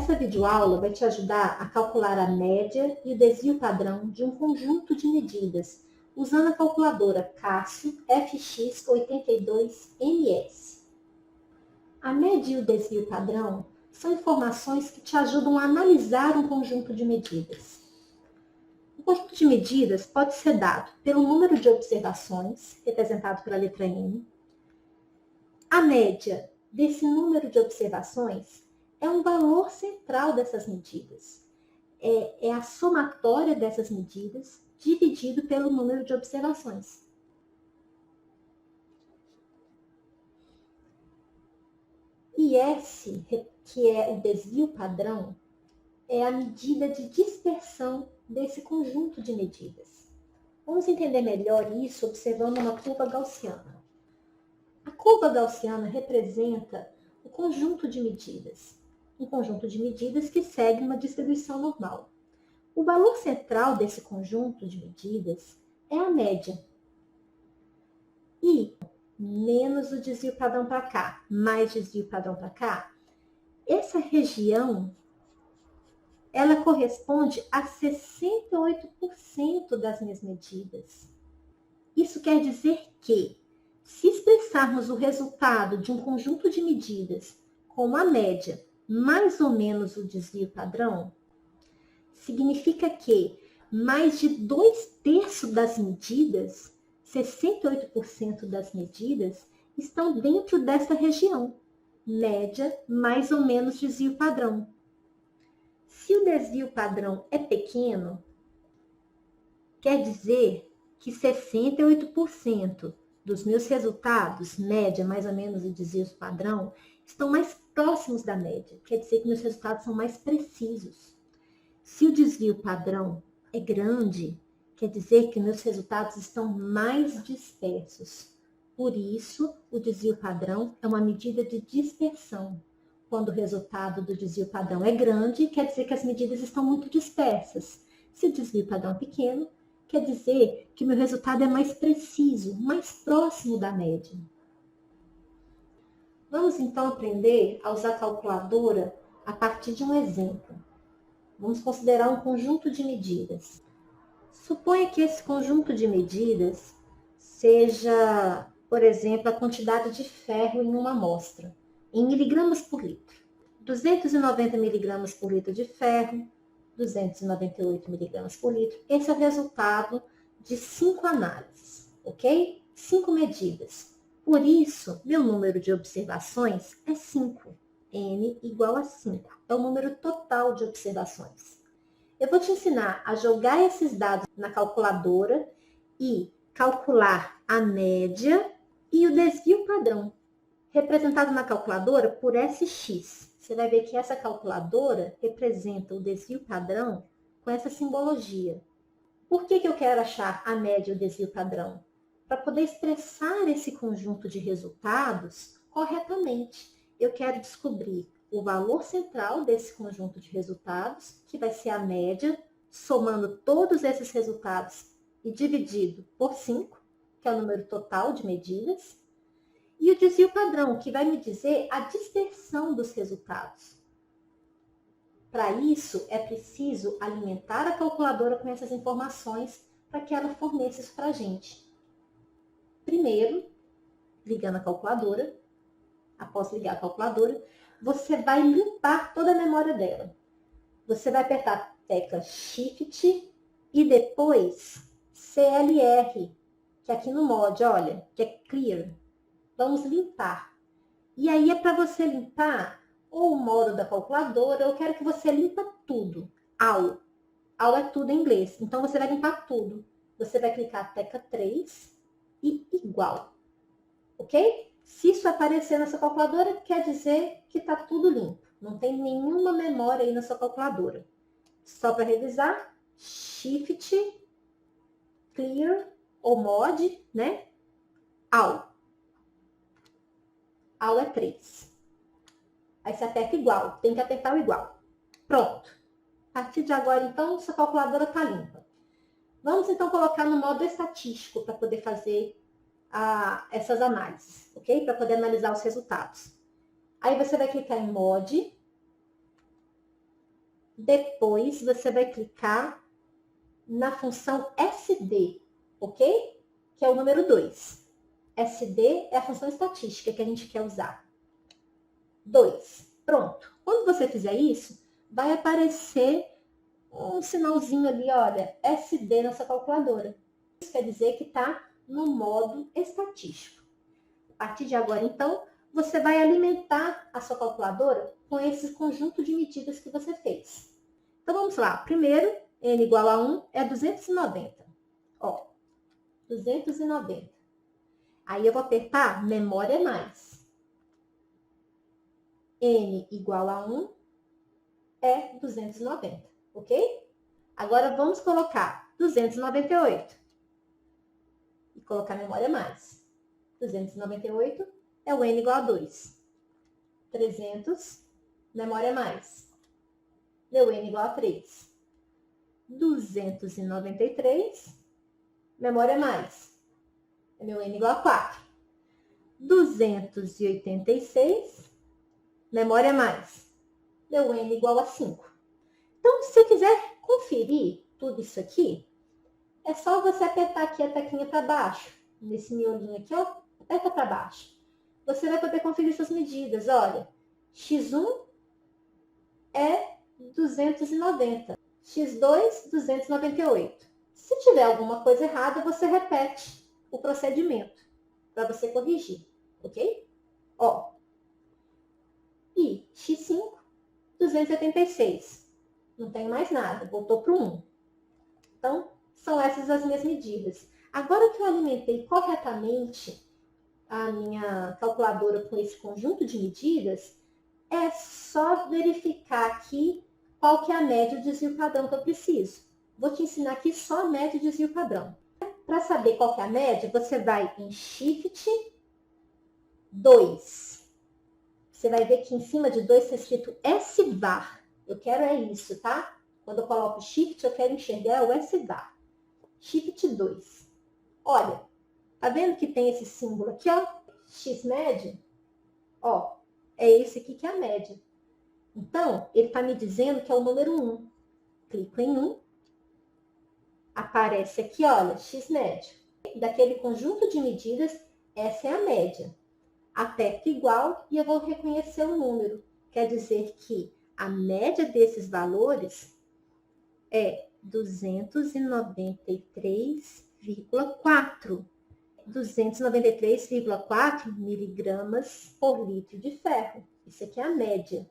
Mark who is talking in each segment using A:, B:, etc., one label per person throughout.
A: Essa videoaula vai te ajudar a calcular a média e o desvio padrão de um conjunto de medidas, usando a calculadora Casio FX82MS. A média e o desvio padrão são informações que te ajudam a analisar um conjunto de medidas. O conjunto de medidas pode ser dado pelo número de observações, representado pela letra N. A média desse número de observações é um valor central dessas medidas. É a somatória dessas medidas dividido pelo número de observações. E S, que é o desvio padrão, é a medida de dispersão desse conjunto de medidas. Vamos entender melhor isso observando uma curva gaussiana. A curva gaussiana representa o conjunto de medidas. Um conjunto de medidas que segue uma distribuição normal. O valor central desse conjunto de medidas é a média. E menos o desvio padrão para cá, mais desvio padrão para cá, essa região ela corresponde a 68% das minhas medidas. Isso quer dizer que, se expressarmos o resultado de um conjunto de medidas como a média mais ou menos o desvio padrão, significa que mais de 2/3 das medidas, 68% das medidas, estão dentro dessa região, média mais ou menos desvio padrão. Se o desvio padrão é pequeno, quer dizer que 68% dos meus resultados, média mais ou menos o desvio padrão, estão mais próximos da média. Quer dizer que meus resultados são mais precisos. Se o desvio padrão é grande, quer dizer que meus resultados estão mais dispersos. Por isso, o desvio padrão é uma medida de dispersão. Quando o resultado do desvio padrão é grande, quer dizer que as medidas estão muito dispersas. Se o desvio padrão é pequeno, quer dizer que meu resultado é mais preciso, mais próximo da média. Vamos então aprender a usar a calculadora a partir de um exemplo. Vamos considerar um conjunto de medidas. Suponha que esse conjunto de medidas seja, por exemplo, a quantidade de ferro em uma amostra, em miligramas por litro. 290 miligramas por litro de ferro, 298 miligramas por litro. Esse é o resultado de 5 análises, ok? 5 medidas. Por isso, meu número de observações é 5. N igual a 5. É o número total de observações. Eu vou te ensinar a jogar esses dados na calculadora e calcular a média e o desvio padrão, representado na calculadora por SX. Você vai ver que essa calculadora representa o desvio padrão com essa simbologia. Por que eu quero achar a média e o desvio padrão? Para poder expressar esse conjunto de resultados corretamente. Eu quero descobrir o valor central desse conjunto de resultados, que vai ser a média, somando todos esses resultados e dividido por 5, que é o número total de medidas, e o desvio padrão, que vai me dizer a dispersão dos resultados. Para isso, é preciso alimentar a calculadora com essas informações para que ela forneça isso para a gente. Primeiro, ligando a calculadora, após ligar a calculadora, você vai limpar toda a memória dela. Você vai apertar a tecla Shift e depois CLR, que aqui no mod, olha, que é Clear. Vamos limpar. E aí é para você limpar ou o modo da calculadora, eu quero que você limpa tudo. All. All é tudo em inglês. Então, você vai limpar tudo. Você vai clicar a tecla 3 e igual. Ok? Se isso aparecer na sua calculadora, quer dizer que está tudo limpo. Não tem nenhuma memória aí na sua calculadora. Só para revisar, Shift, Clear ou Mod, né? All. All é 3. Aí você aperta igual, tem que apertar o igual. Pronto. A partir de agora, então, sua calculadora está limpa. Vamos, então, colocar no modo estatístico para poder fazer essas análises, ok? Para poder analisar os resultados. Aí você vai clicar em Mod, Depois, você vai clicar na função SD, ok? Que é o número 2. SD é a função estatística que a gente quer usar. 2. Pronto. Quando você fizer isso, vai aparecer um sinalzinho ali, olha, SD na sua calculadora. Isso quer dizer que está no modo estatístico. A partir de agora, então, você vai alimentar a sua calculadora com esse conjunto de medidas que você fez. Então, vamos lá. Primeiro, n igual a 1 é 290. Ó, 290. Aí eu vou apertar memória mais. N igual a 1 é 290, ok? Agora vamos colocar 298 e colocar memória mais. 298 é o n igual a 2. 300, memória mais. Deu n igual a 3. 293, memória mais. É meu n igual a 4. 286, memória mais. Deu n igual a 5. Então, se você quiser conferir tudo isso aqui, é só você apertar aqui a teclinha para baixo, nesse miolinho aqui, ó, aperta para baixo. Você vai poder conferir suas medidas. Olha, x1 é 290, x2, 298. Se tiver alguma coisa errada, você repete o procedimento para você corrigir, ok? Ó, e x5, 286. Não tem mais nada, voltou para o 1. Então, são essas as minhas medidas. Agora que eu alimentei corretamente a minha calculadora com esse conjunto de medidas, é só verificar aqui qual que é a média e o desvio padrão que eu preciso. Vou te ensinar aqui só a média e o desvio padrão. Para saber qual que é a média, você vai em Shift 2. Você vai ver que em cima de 2 está escrito S-bar. Eu quero é isso, tá? Quando eu coloco Shift, eu quero enxergar o S-bar. Shift 2. Olha, tá vendo que tem esse símbolo aqui, ó? X-média? Ó, é esse aqui que é a média. Então, ele está me dizendo que é o número 1. Clico em 1. Aparece aqui, olha, x-média. Daquele conjunto de medidas, essa é a média. Aperto igual e eu vou reconhecer o número. Quer dizer que a média desses valores é 293,4. 293,4 miligramas por litro de ferro. Isso aqui é a média.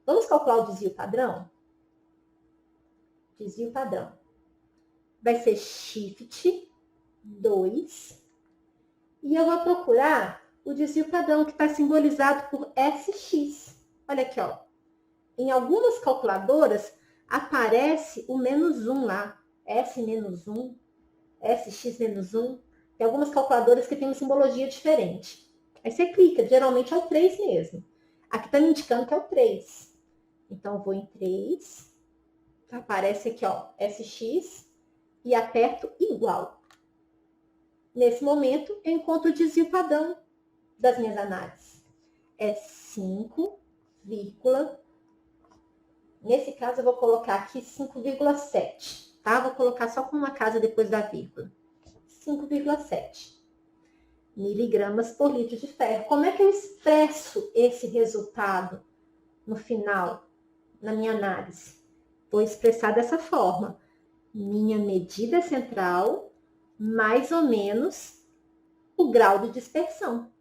A: Vamos calcular o desvio padrão? Desvio padrão. Vai ser Shift 2. E eu vou procurar o desvio padrão que está simbolizado por SX. Olha aqui, ó. Em algumas calculadoras aparece o -1 lá. S-1, SX-1. Tem algumas calculadoras que têm uma simbologia diferente. Aí você clica, geralmente é o 3 mesmo. Aqui está me indicando que é o 3. Então, eu vou em 3. Aparece aqui, ó, SX. E aperto igual. Nesse momento, eu encontro o desvio padrão das minhas análises. É 5, nesse caso eu vou colocar aqui 5,7, tá? Vou colocar só com uma casa depois da vírgula. 5,7 miligramas por litro de ferro. Como é que eu expresso esse resultado no final, na minha análise? Vou expressar dessa forma. Minha medida central, mais ou menos o grau de dispersão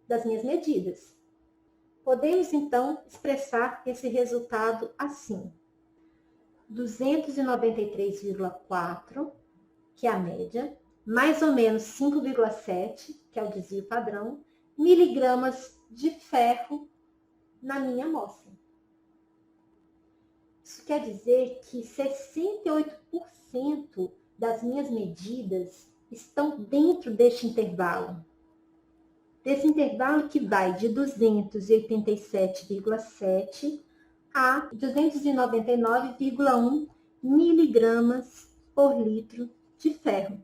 A: das minhas medidas. Podemos, então, expressar esse resultado assim. 293,4, que é a média, mais ou menos 5,7, que é o desvio padrão, miligramas de ferro na minha amostra. Isso quer dizer que 68% das minhas medidas estão dentro deste intervalo. Desse intervalo que vai de 287,7 a 299,1 miligramas por litro de ferro.